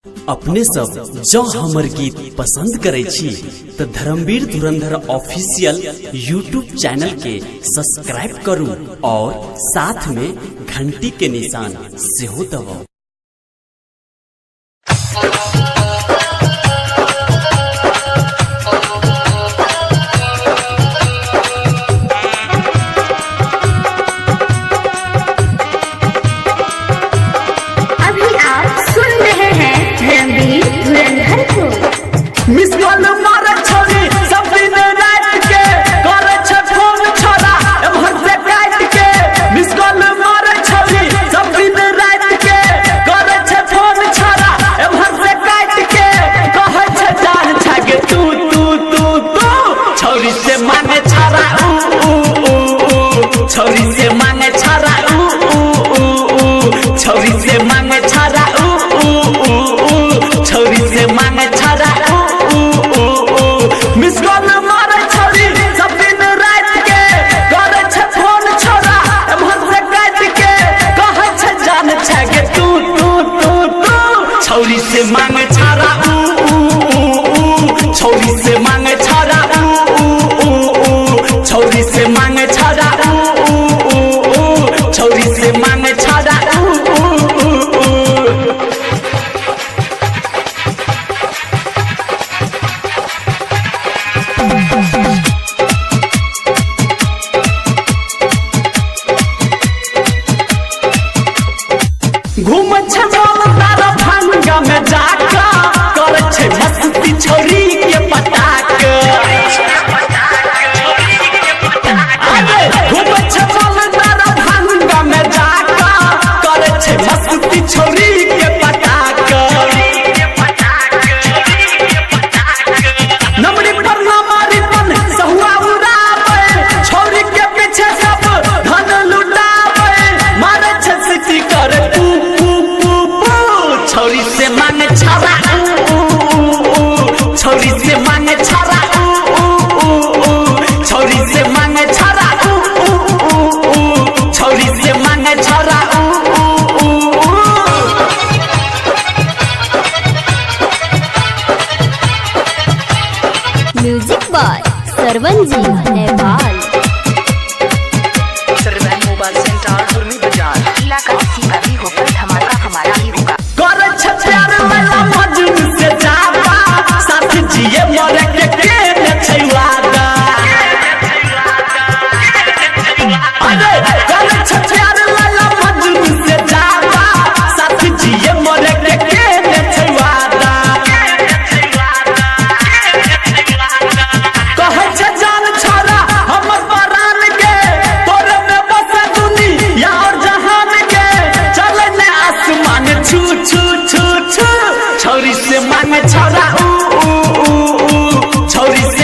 अपने सब जो हमर गीत पसंद करे छी तो धर्मवीर धुरंधर ऑफिशियल यूट्यूब चैनल के सब्सक्राइब करू और साथ में घंटी के निशान से हो दबाओ। मिस कॉल मारे छोरी सब दिन रात के करे छ फोन छोरा एमहर से काट के मिस कॉल मारे छोरी सब दिन रात के करे छ फोन छोरा एमहर से काट के कहे छ जान छागे तू छोरी से मांगे छोरा छोरी से मांगे छोरा छोरी से मांगे छोरा छोरी से मांगे छोरा मिस कॉल मारे छोरी सब दिन रात के करे छ फोन छोरा एमहर से काट के कहे छ जान छागे तू छोरी से मांगे छोरा छोरी से मांगे छोरा छोरी से मांगे छोरा छोरी से मांगे छोरा घूम छ मोल तारा भांगा में जाका कर छ मस्ती छोरी के पटाक घूम छ मोल तारा भांगा में जाका कर छ मस्ती छोरी के पटाक नमरी पर नमरी पन सहुआ उड़ावे छोरी के पीछे सब धन लुटावे मारे छ सिटी कर छोरी से मांगे छोरा छोरी से मांगे छोरा छोरी से मांगे छोरा छोरी से मांगे छोरा म्यूजिक बाय सरवन जी नेपाल। सरवन मोबाइल सेंटर दुर्मी बाजार इलाका किसी का भी होकर धमाका हमारा ही होगा। करे छ प्यार वाला मजनू से जाबा साथ जिए मरे के केने छै वादा अरे करे छ प्यार वाला मजनू से जाबा साथ जिए मरे के केने छै वादा कहे छ जान छोरा हमर परान के तोरे में बस दुनिया और जहान के चले ने आसमान छू छोरी से मांगे छोरा छोरी से